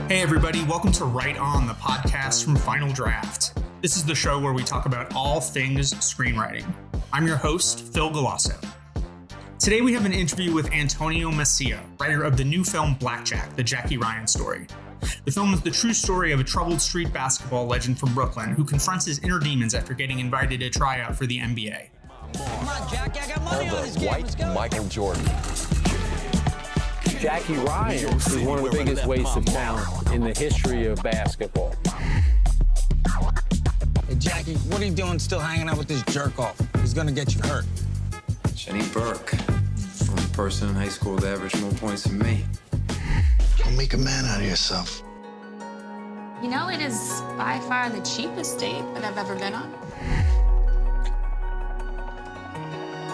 Hey everybody, welcome to Right On, the podcast from Final Draft. This is the show where we talk about all things screenwriting. I'm your host, Phil Galasso. Today we have an interview with Antonio Macia, writer of the new film Blackjack, the Jackie Ryan story. The film is the true story of a troubled street basketball legend from Brooklyn who confronts his inner demons after getting invited to try out for the NBA. Come on, Jackie, I got money on this game. Let's go. Michael Jordan. Jackie Ryan is one of the biggest wastes of talent in the history of basketball. Hey, Jackie, what are you doing still hanging out with this jerk-off? He's gonna get you hurt. Jenny Burke. Only person in high school that averaged more points than me. Don't make a man out of yourself. You know, it is by far the cheapest date that I've ever been on.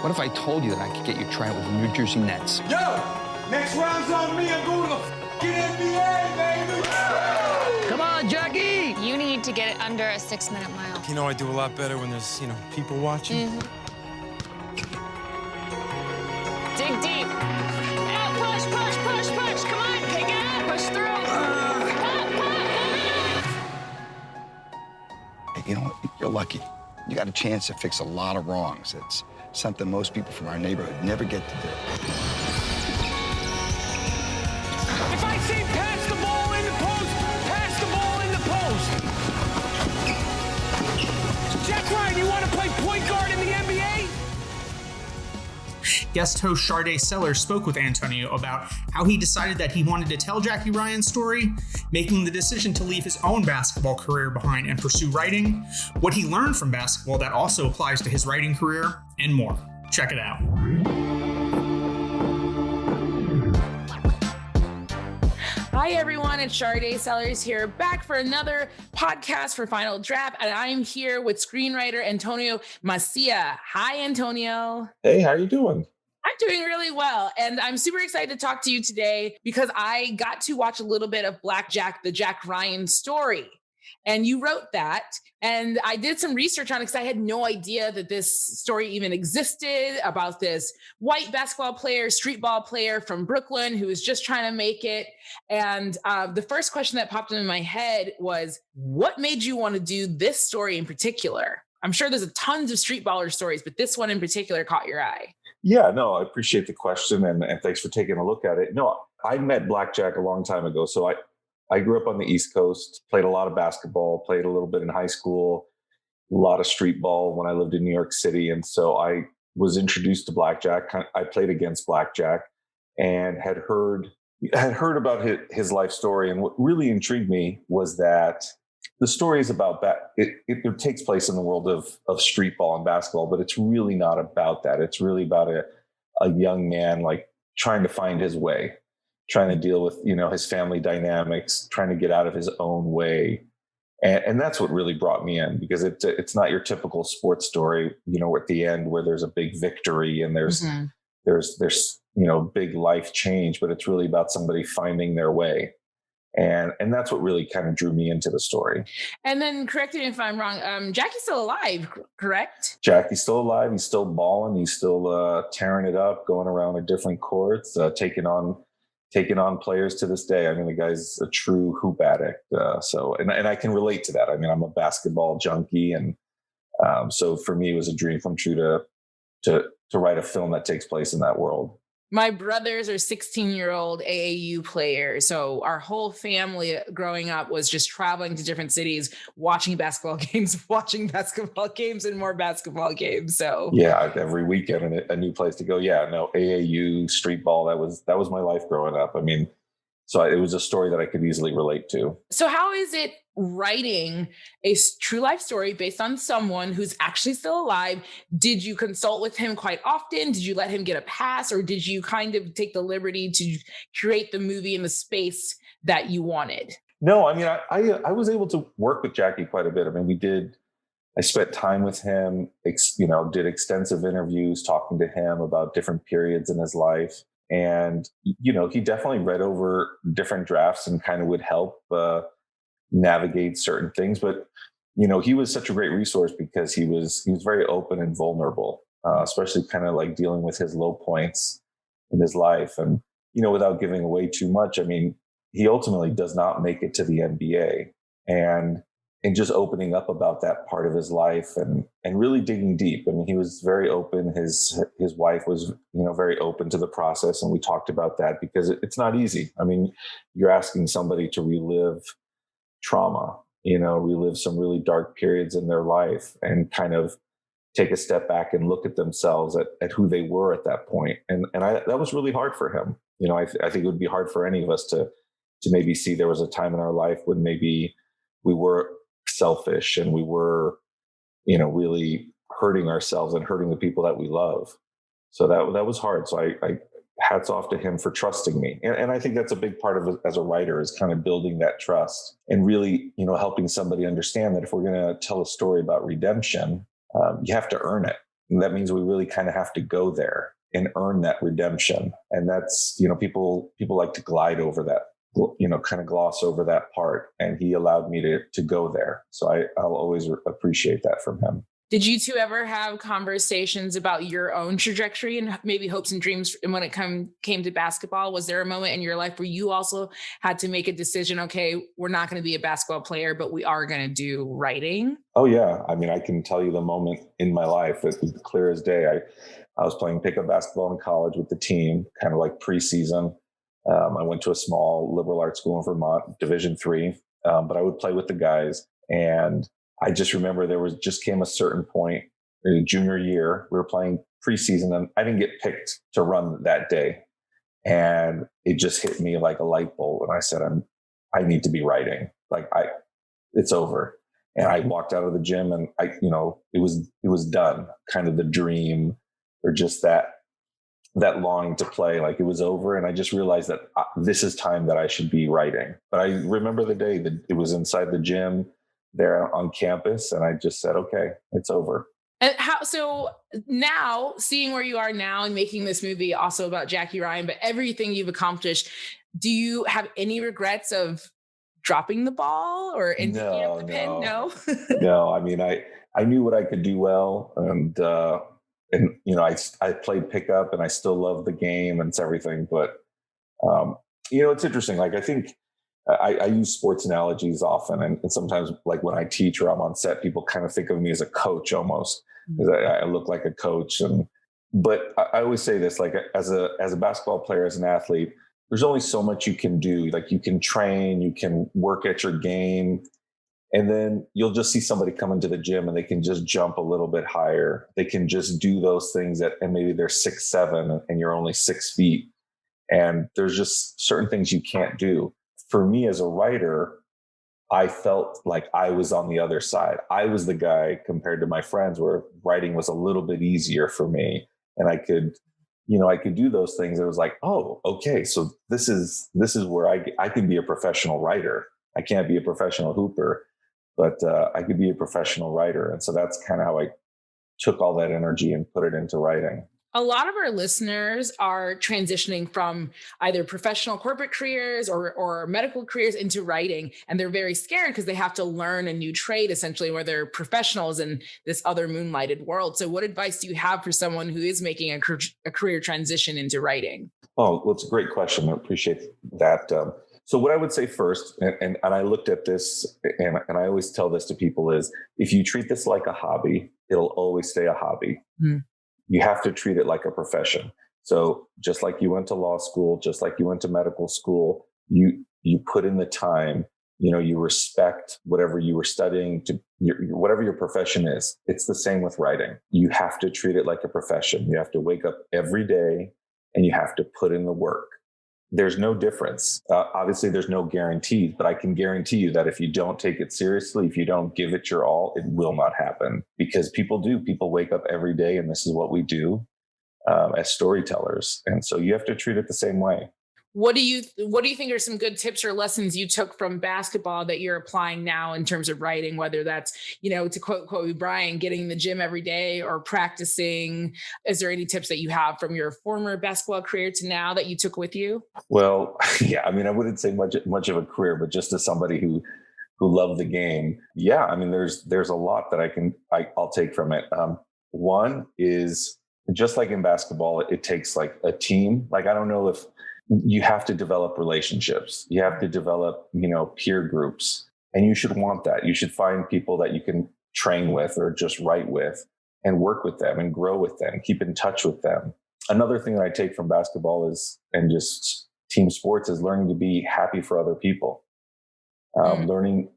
What if I told you that I could get you tried with the New Jersey Nets? Yo! Next round's on me. I'm going to the f***ing NBA, baby! Come on, Jackie! You need to get it under a 6-minute mile. You know, I do a lot better when there's, people watching. Dig deep. Yeah, push. Come on, pick it up. Push through. Pop. You know what? You're lucky. You got a chance to fix a lot of wrongs. It's something most people from our neighborhood never get to do. If I say pass the ball in the post, pass the ball in the post. Jack Ryan, you want to play point guard in the NBA? Guest host Sharday Sellers spoke with Antonio about how he decided that he wanted to tell Jackie Ryan's story, making the decision to leave his own basketball career behind and pursue writing, what he learned from basketball that also applies to his writing career, and more. Check it out. Hi everyone, it's Sharday Sellers here, back for another podcast for Final Draft, and I'm here with screenwriter Antonio Macia. Hi, Antonio. Hey, how you doing? I'm doing really well, and I'm super excited to talk to you today because I got to watch a little bit of Blackjack, the Jack Ryan story. And you wrote that, and I did some research on it because I had no idea that this story even existed, about this white basketball player, street ball player from Brooklyn who was just trying to make it. And the first question that popped into my head was, what made you want to do this story in particular? I'm sure there's tons of street baller stories, but this one in particular caught your eye. Yeah, no, I appreciate the question, and thanks for taking a look at it. No, I met Blackjack a long time ago. So I grew up on the East Coast, played a lot of basketball, played a little bit in high school, a lot of street ball when I lived in New York City. And so I was introduced to Blackjack. I played against Blackjack and had heard about his life story. And what really intrigued me was that the story is about that. It takes place in the world of street ball and basketball, but it's really not about that. It's really about a young man like trying to find his way, trying to deal with, his family dynamics, trying to get out of his own way. And that's what really brought me in, because it's not your typical sports story, at the end where there's a big victory and there's big life change, but it's really about somebody finding their way. And that's what really kind of drew me into the story. And then correct me if I'm wrong, Jackie's still alive, correct? Jackie's still alive. He's still balling. He's still tearing it up, going around the different courts, taking on players to this day. I mean, the guy's a true hoop addict. And I can relate to that. I mean, I'm a basketball junkie. And so for me, it was a dream come true to write a film that takes place in that world. My brothers are 16-year-old AAU players. So our whole family growing up was just traveling to different cities, watching basketball games, and more basketball games. So yeah, every weekend a new place to go. Yeah, no, AAU, street ball, that was my life growing up. I mean, so it was a story that I could easily relate to. So how is it writing a true life story based on someone who's actually still alive? Did you consult with him quite often? Did you let him get a pass, or did you kind of take the liberty to create the movie in the space that you wanted? No, I mean, I was able to work with Jackie quite a bit. I mean, I spent time with him, did extensive interviews talking to him about different periods in his life. And, he definitely read over different drafts and kind of would help navigate certain things. But, he was such a great resource because he was very open and vulnerable, especially kind of like dealing with his low points in his life. And, without giving away too much, I mean, he ultimately does not make it to the NBA. And just opening up about that part of his life and really digging deep. I mean, he was very open. His wife was, very open to the process. And we talked about that because it's not easy. I mean, you're asking somebody to relive trauma, relive some really dark periods in their life and kind of take a step back and look at themselves at who they were at that point. And that was really hard for him. I think it would be hard for any of us to maybe see there was a time in our life when maybe we were selfish and we were, really hurting ourselves and hurting the people that we love. So that was hard. So I hats off to him for trusting me. And I think that's a big part of it as a writer is kind of building that trust and really, helping somebody understand that if we're going to tell a story about redemption, you have to earn it. And that means we really kind of have to go there and earn that redemption. And that's, people like to glide over that, kind of gloss over that part. And he allowed me to go there. So I'll always appreciate that from him. Did you two ever have conversations about your own trajectory and maybe hopes and dreams? And when it came to basketball, was there a moment in your life where you also had to make a decision? Okay, we're not going to be a basketball player, but we are going to do writing. Oh yeah. I mean, I can tell you the moment in my life. It was clear as day. I was playing pickup basketball in college with the team, kind of like preseason. I went to a small liberal arts school in Vermont, Division III, but I would play with the guys. And I just remember just came a certain point in the junior year, we were playing preseason and I didn't get picked to run that day. And it just hit me like a light bulb. And I said, I need to be writing. Like it's over. And I walked out of the gym and it was done. Kind of the dream or just that longing to play, like it was over. And I just realized that this is time that I should be writing. But I remember the day that it was inside the gym there on campus. And I just said, okay, it's over. And so now seeing where you are now and making this movie also about Jackie Ryan, but everything you've accomplished, do you have any regrets of dropping the ball or picking up the pen? No. No, I mean, I knew what I could do well. And I played pickup and I still love the game and it's everything. But, it's interesting. Like, I think I use sports analogies often. And sometimes like when I teach or I'm on set, people kind of think of me as a coach almost. I look like a coach. But I always say this, like as a basketball player, as an athlete, there's only so much you can do. Like you can train, you can work at your game, and then you'll just see somebody come into the gym and they can just jump a little bit higher. They can just do those things and maybe they're 6'7" and you're only 6 feet. And there's just certain things you can't do. For me as a writer, I felt like I was on the other side. I was the guy compared to my friends where writing was a little bit easier for me. And I could do those things. It was like, oh, okay. So this is where I can be a professional writer. I can't be a professional hooper, but I could be a professional writer. And so that's kind of how I took all that energy and put it into writing. A lot of our listeners are transitioning from either professional corporate careers or medical careers into writing. And they're very scared because they have to learn a new trade, essentially, where they're professionals in this other moonlighted world. So what advice do you have for someone who is making a career transition into writing? Oh, well, it's a great question. I appreciate that. So what I would say first, and I looked at this and I always tell this to people is if you treat this like a hobby, it'll always stay a hobby. Mm. You have to treat it like a profession. So just like you went to law school, just like you went to medical school, you put in the time, you respect whatever you were studying whatever your profession is. It's the same with writing. You have to treat it like a profession. You have to wake up every day and you have to put in the work. There's no difference. Obviously, there's no guarantees, but I can guarantee you that if you don't take it seriously, if you don't give it your all, it will not happen because people do. People wake up every day and this is what we do as storytellers. And so you have to treat it the same way. What do you think are some good tips or lessons you took from basketball that you're applying now in terms of writing, whether that's, to quote Kobe Bryant, getting in the gym every day or practicing? Is there any tips that you have from your former basketball career to now that you took with you? Well, yeah, I mean, I wouldn't say much of a career, but just as somebody who loved the game. Yeah. I mean, there's a lot that I'll take from it. One is just like in basketball, it takes like a team. Like, I don't know if you have to develop relationships. You have to develop, peer groups, and you should want that. You should find people that you can train with or just write with and work with them and grow with them, keep in touch with them. Another thing that I take from basketball and just team sports is learning to be happy for other people. Learning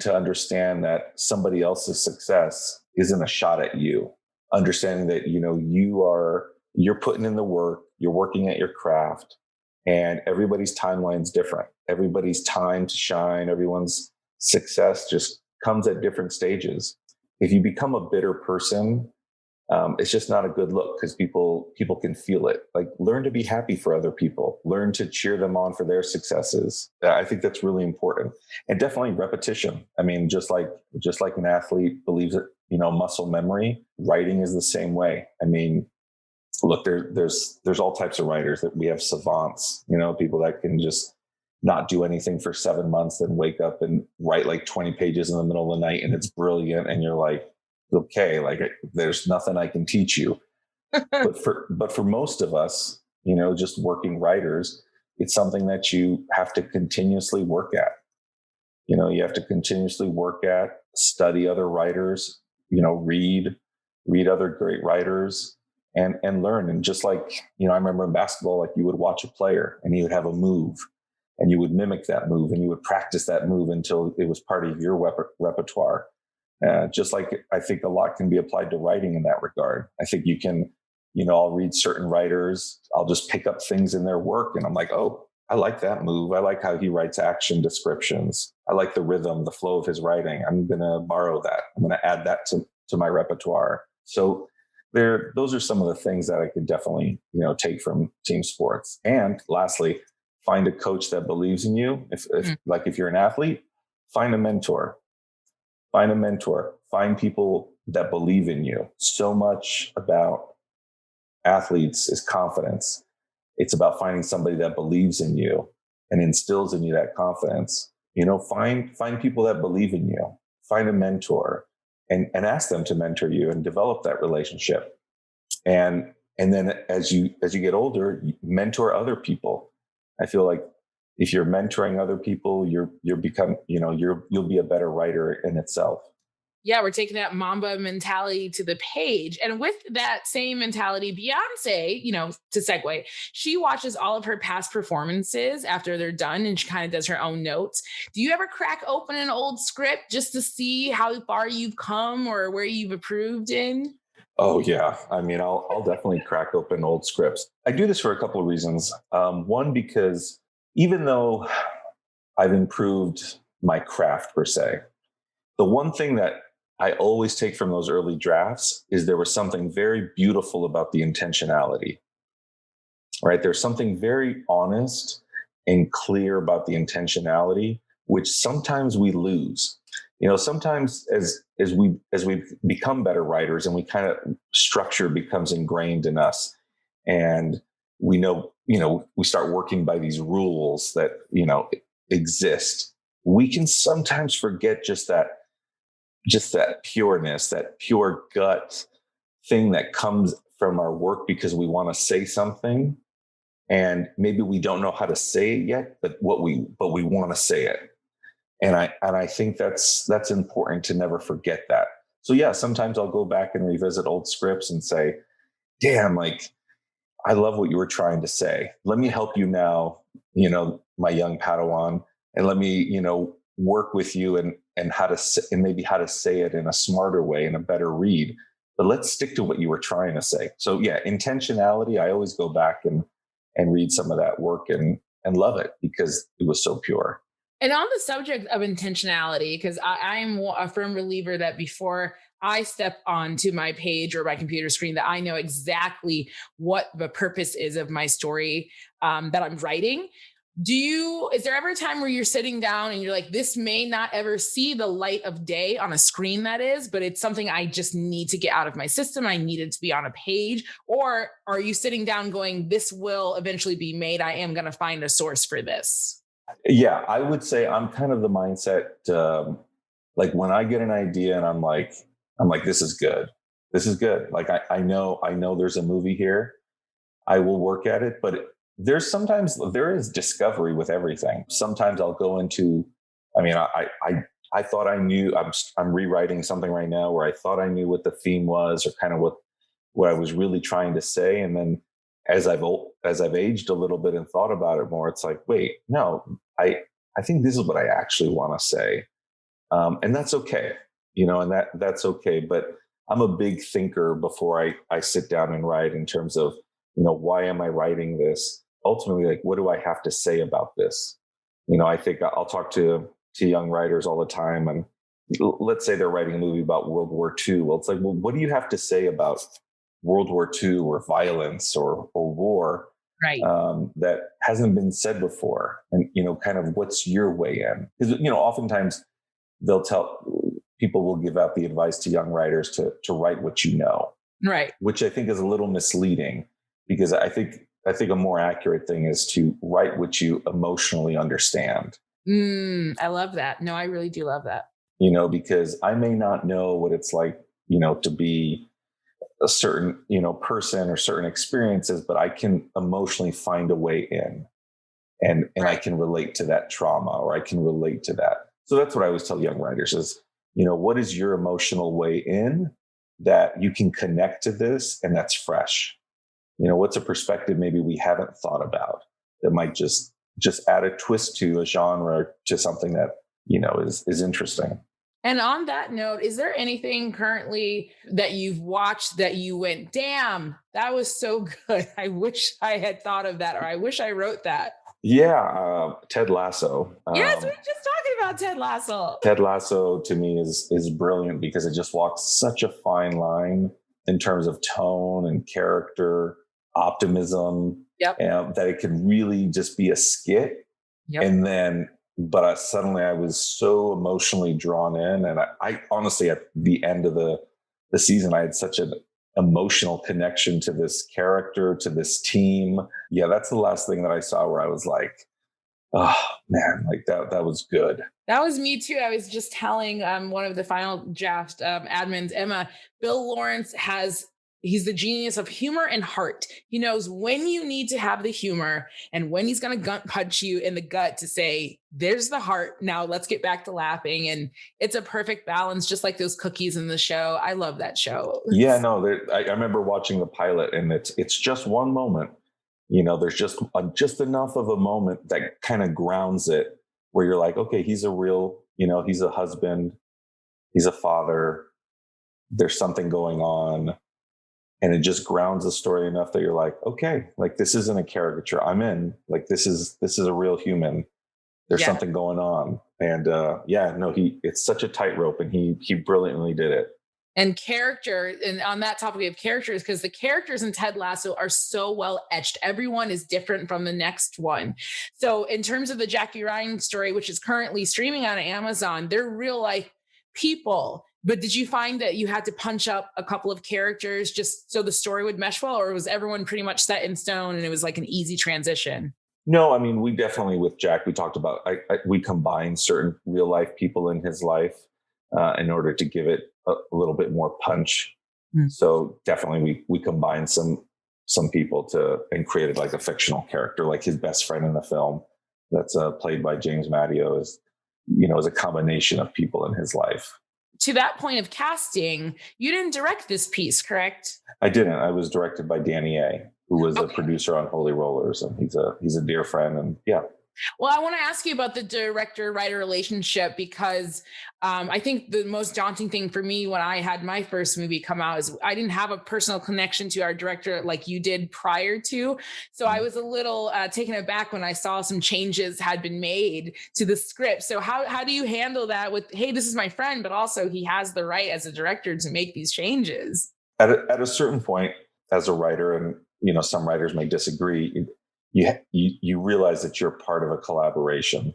to understand that somebody else's success isn't a shot at you. Understanding that, you're putting in the work, you're working at your craft, and everybody's timeline's different. Everybody's time to shine, everyone's success just comes at different stages. If you become a bitter person, it's just not a good look, because people can feel it. Like, learn to be happy for other people, learn to cheer them on for their successes. I think that's really important. And definitely repetition. I mean, just like an athlete believes it, muscle memory, writing is the same way. I mean, look, there's all types of writers. That we have savants, people that can just not do anything for 7 months, then wake up and write like 20 pages in the middle of the night, and it's brilliant. And you're like, okay, like, there's nothing I can teach you. but for most of us, just working writers, it's something that you have to continuously work at. You have to continuously work at, study other writers, read other great writers, and learn. And just like, I remember in basketball, like, you would watch a player and he would have a move, and you would mimic that move, and you would practice that move until it was part of your repertoire. Just like I think a lot can be applied to writing in that regard. I think you can, I'll read certain writers, I'll just pick up things in their work, and I'm like, oh, I like that move. I like how he writes action descriptions. I like the rhythm, the flow of his writing. I'm going to borrow that. I'm going to add that to my repertoire. So those are some of the things that I could definitely, take from team sports. And lastly, find a coach that believes in you. If you're an athlete, find a mentor. Find people that believe in you. So much about athletes is confidence. It's about finding somebody that believes in you and instills in you that confidence. Find people that believe in you. Find a mentor and ask them to mentor you and develop that relationship. And then as you get older, you mentor other people. I feel like if you're mentoring other people, you'll be a better writer in itself. Yeah, we're taking that Mamba mentality to the page. And with that same mentality, Beyonce, to segue, she watches all of her past performances after they're done, and she kind of does her own notes. Do you ever crack open an old script just to see how far you've come or where you've improved in? Oh, yeah. I mean, I'll definitely crack open old scripts. I do this for a couple of reasons. One, because even though I've improved my craft per se, the one thing that I always take from those early drafts is there was something very beautiful about the intentionality, right? There's something very honest and clear about the intentionality, which sometimes we lose. Sometimes as we become better writers and we kind of structure becomes ingrained in us, and we we start working by these rules that, exist. We can sometimes forget just that pureness, that pure gut thing that comes from our work because we want to say something, and maybe we don't know how to say it yet, but we want to say it. And I think that's important to never forget that. So yeah, sometimes I'll go back and revisit old scripts and say, damn, like, I love what you were trying to say. Let me help you now, my young Padawan, and let me, work with you and maybe how to say it in a smarter way, in a better read. But let's stick to what you were trying to say. So yeah, intentionality, I always go back and read some of that work and love it because it was so pure. And on the subject of intentionality, because I'm a firm believer that before I step onto my page or my computer screen, that I know exactly what the purpose is of my story that I'm writing. Is there ever a time where you're sitting down and you're like, this may not ever see the light of day on a screen, that is, but it's something I just need to get out of my system. I need it to be on a page. Or are you sitting down going, this will eventually be made. I am going to find a source for this. Yeah, I would say I'm kind of the mindset, like when I get an idea and I'm like, this is good. This is good. Like, I know there's a movie here. I will work at it, but there is discovery with everything. Sometimes I'll go into, I thought I knew, I'm rewriting something right now where I thought I knew what the theme was or kind of what I was really trying to say. And then as I've aged a little bit and thought about it more, it's like, wait, no, I think this is what I actually want to say. And that's okay, and that's okay. But I'm a big thinker before I sit down and write in terms of, why am I writing this? Ultimately, like, what do I have to say about this? I think I'll talk to young writers all the time, and let's say they're writing a movie about World War II. Well, it's like, well, what do you have to say about World War II or violence or war, right? That hasn't been said before, and kind of what's your way in? Because oftentimes people will give out the advice to young writers to write what you know, right? Which I think is a little misleading, because I think a more accurate thing is to write what you emotionally understand. I love that. No, I really do love that. Because I may not know what it's like, to be a certain, person or certain experiences, but I can emotionally find a way in, and right. I can relate to that trauma, or I can relate to that. So that's what I always tell young writers is, what is your emotional way in that you can connect to this and that's fresh? What's a perspective maybe we haven't thought about that might just add a twist to a genre, to something that, is interesting. And on that note, is there anything currently that you've watched that you went, damn, that was so good, I wish I had thought of that, or I wish I wrote that? Yeah, Ted Lasso. Yes, we were just talking about Ted Lasso. Ted Lasso to me is brilliant because it just walks such a fine line in terms of tone and character, optimism, that it could really just be a skit. And then, but suddenly I was so emotionally drawn in. And I honestly, at the end of the season, I had such an emotional connection to this character, to this team. Yeah, that's the last thing that I saw where I was like, oh man, like that was good. That was me too. I was just telling one of the final draft admins, Emma, Bill Lawrence he's the genius of humor and heart. He knows when you need to have the humor and when he's going to gut punch you in the gut to say, there's the heart. Now let's get back to laughing. And it's a perfect balance, just like those cookies in the show. I love that show. Yeah, no, I remember watching the pilot, and it's just one moment. There's just enough of a moment that kind of grounds it, where you're like, okay, he's a real, he's a husband, he's a father. There's something going on. And it just grounds the story enough that you're like, okay, like this isn't a caricature. I'm in. Like this is a real human. There's something going on. And it's such a tightrope, and he brilliantly did it. And character, and on that topic of characters, because the characters in Ted Lasso are so well etched. Everyone is different from the next one. So in terms of the Jackie Ryan story, which is currently streaming on Amazon, they're real life people. But did you find that you had to punch up a couple of characters just so the story would mesh well, or was everyone pretty much set in stone and it was like an easy transition? No, I mean, we definitely, with Jack, we talked about, we combined certain real life people in his life in order to give it a little bit more punch. So definitely we combined some people and created like a fictional character, like his best friend in the film that's played by James Madio is a combination of people in his life. To that point of casting, you didn't direct this piece, correct? I didn't. I was directed by Danny A., who was a producer on Holy Rollers, and he's a dear friend. And yeah. Well, I want to ask you about the director-writer relationship, because I think the most daunting thing for me when I had my first movie come out is I didn't have a personal connection to our director like you did prior to. So I was a little taken aback when I saw some changes had been made to the script. So how do you handle that with, hey, this is my friend, but also he has the right as a director to make these changes? At a certain point, as a writer, and some writers may disagree, you realize that you're part of a collaboration,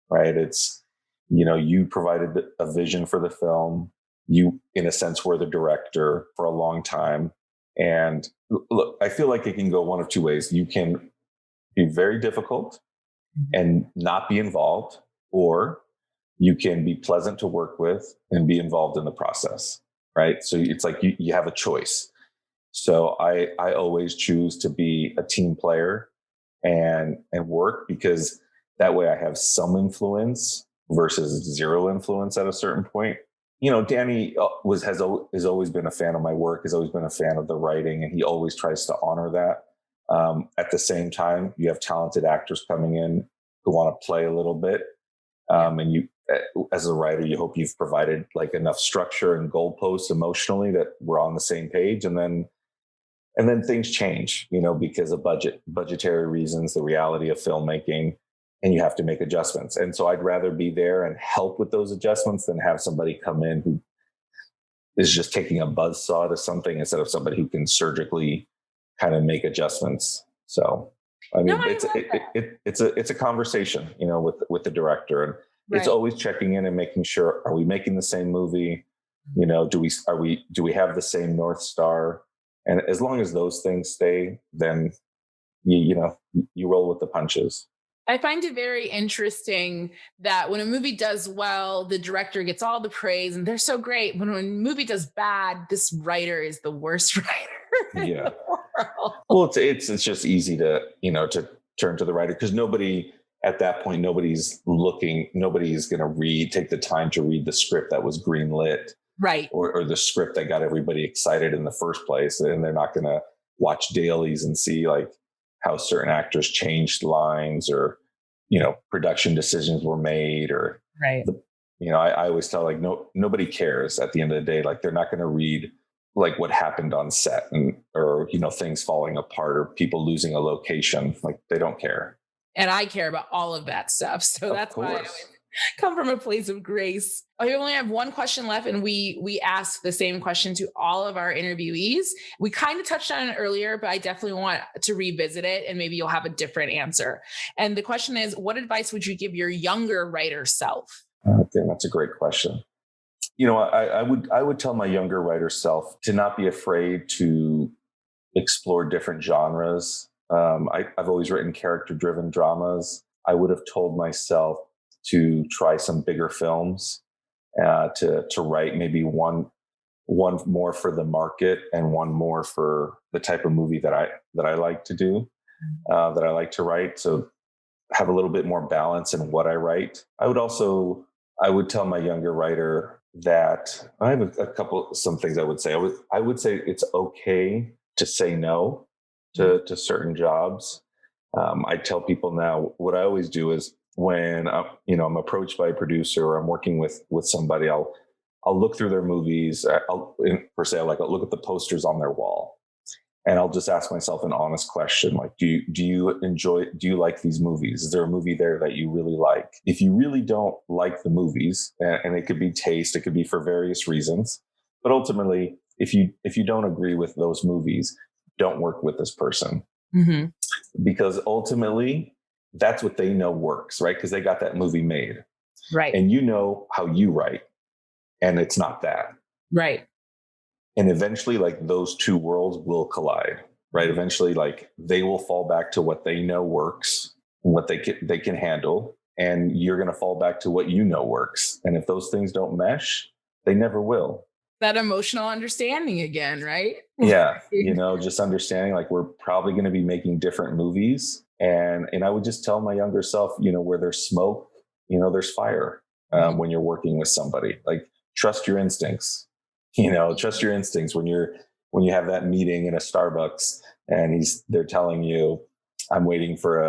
right? It's, you provided a vision for the film. You, in a sense, were the director for a long time. And look, I feel like it can go one of two ways. You can be very difficult and not be involved, or you can be pleasant to work with and be involved in the process, right? So it's like you have a choice. So I always choose to be a team player and work, because that way I have some influence versus zero influence at a certain point. You know, Danny has always been a fan of my work, has always been a fan of the writing, and he always tries to honor that. At the same time, you have talented actors coming in who want to play a little bit. And you, as a writer, you hope you've provided like enough structure and goalposts emotionally that we're on the same page. And then things change, you know, because of budgetary reasons, the reality of filmmaking, and you have to make adjustments. And so I'd rather be there and help with those adjustments than have somebody come in who is just taking a buzzsaw to something instead of somebody who can surgically kind of make adjustments. So, I mean, it's a conversation, you know, with the director, and it's always checking in and making sure, are we making the same movie? You know, do we have the same North Star? And as long as those things stay, then you roll with the punches. I find it very interesting that when a movie does well, the director gets all the praise and they're so great. When a movie does bad, this writer is the worst writer in the world. Well, it's just easy to, you know, to turn to the writer, because nobody at that point, nobody's going to take the time to read the script that was greenlit. Right. Or the script that got everybody excited in the first place. And they're not going to watch dailies and see like how certain actors changed lines, or, you know, production decisions were made, or, I always tell, like, nobody cares at the end of the day. Like, they're not going to read like what happened on set, or, you know, things falling apart or people losing a location. Like, they don't care. And I care about all of that stuff. So that's why I always come from a place of grace. I only have one question left, and we ask the same question to all of our interviewees. We kind of touched on it earlier, but I definitely want to revisit it, and maybe you'll have a different answer. And the question is, what advice would you give your younger writer self? I think that's a great question. You know, I would tell my younger writer self to not be afraid to explore different genres. I've always written character-driven dramas. I would have told myself to try some bigger films, to write maybe one more for the market and one more for the type of movie that I like to do, that I like to write. So have a little bit more balance in what I write. I would tell my younger writer that I have some things I would say. I would say it's okay to say no to certain jobs. I tell people now, what I always do is, when I'm approached by a producer or I'm working with somebody, I'll look through their movies. I'll look at the posters on their wall, and I'll just ask myself an honest question, like, do you like these movies? Is there a movie there that you really like? If you really don't like the movies, and it could be taste, it could be for various reasons, but ultimately, if you don't agree with those movies, don't work with this person. Mm-hmm. Because ultimately, that's what they know works, right? Because they got that movie made. Right. And you know how you write, and it's not that. Right. And eventually, like, those two worlds will collide, right? Eventually, like, they will fall back to what they know works, what they can handle, and you're going to fall back to what you know works. And if those things don't mesh, they never will. That emotional understanding again, right? Yeah. You know, just understanding, like, we're probably going to be making different movies. And I would just tell my younger self, you know, where there's smoke, you know, there's fire. When you're working with somebody, like, trust your instincts, you know, trust your instincts when you have that meeting in a Starbucks and they're telling you, I'm waiting for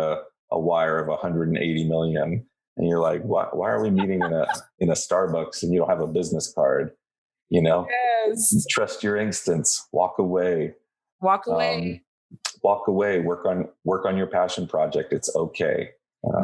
a wire of 180 million. And you're like, why are we meeting in a Starbucks and you don't have a business card? You know, yes. Trust your instincts, walk away. Walk away. Walk away, work on your passion project. It's okay.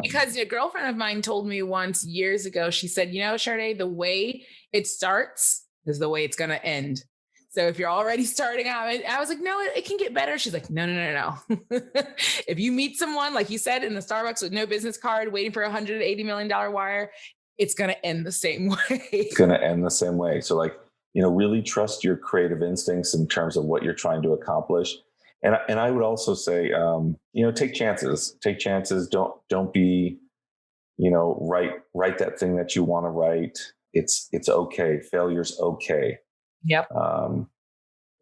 Because a girlfriend of mine told me once years ago, she said, you know, Sade, the way it starts is the way it's going to end. So if you're already starting out, I was like, no, it can get better. She's like, no. If you meet someone, like you said, in the Starbucks with no business card, waiting for $180 million wire, it's going to end the same way. It's going to end the same way. So, like, you know, really trust your creative instincts in terms of what you're trying to accomplish. And I would also say, you know, take chances. Take chances. Don't be, you know, write that thing that you want to write. It's okay. Failure's okay. Yep.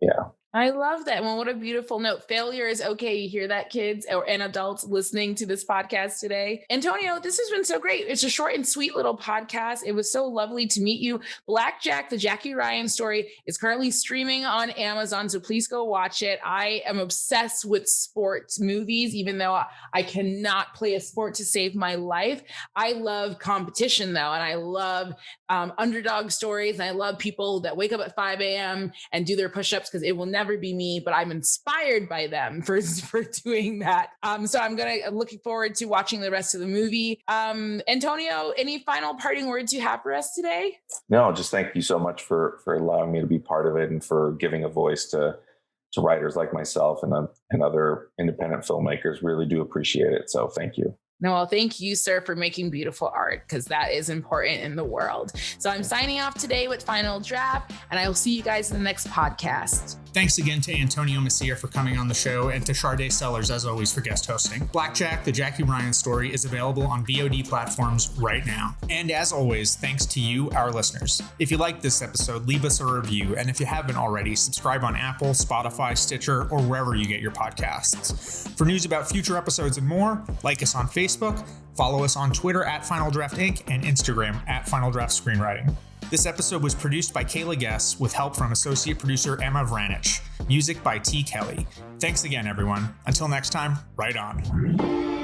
Yeah. I love that. Well, what a beautiful note. Failure is okay. You hear that, kids and adults listening to this podcast today. Antonio, this has been so great. It's a short and sweet little podcast. It was so lovely to meet you. Black Jack, the Jackie Ryan story, is currently streaming on Amazon, so please go watch it. I am obsessed with sports movies, even though I cannot play a sport to save my life. I love competition, though, and I love underdog stories, and I love people that wake up at 5 a.m. and do their push-ups, because it will never be me, but I'm inspired by them for doing that. So I'm looking forward to watching the rest of the movie. Antonio, any final parting words you have for us today? No, just thank you so much for allowing me to be part of it and for giving a voice to writers like myself and other independent filmmakers. Really do appreciate it. So thank you. No, well, thank you, sir, for making beautiful art, because that is important in the world. So I'm signing off today with Final Draft, and I will see you guys in the next podcast. Thanks again to Antonio Macia for coming on the show, and to Sharday Sellers, as always, for guest hosting. Black Jack, the Jackie Ryan story, is available on VOD platforms right now. And as always, thanks to you, our listeners. If you liked this episode, leave us a review, and if you haven't already, subscribe on Apple, Spotify, Stitcher, or wherever you get your podcasts. For news about future episodes and more, like us on Facebook, follow us on Twitter at Final Draft Inc. and Instagram at Final Draft Screenwriting. This episode was produced by Kayla Guess with help from associate producer Emma Vranich. Music by T. Kelly. Thanks again, everyone. Until next time, right on.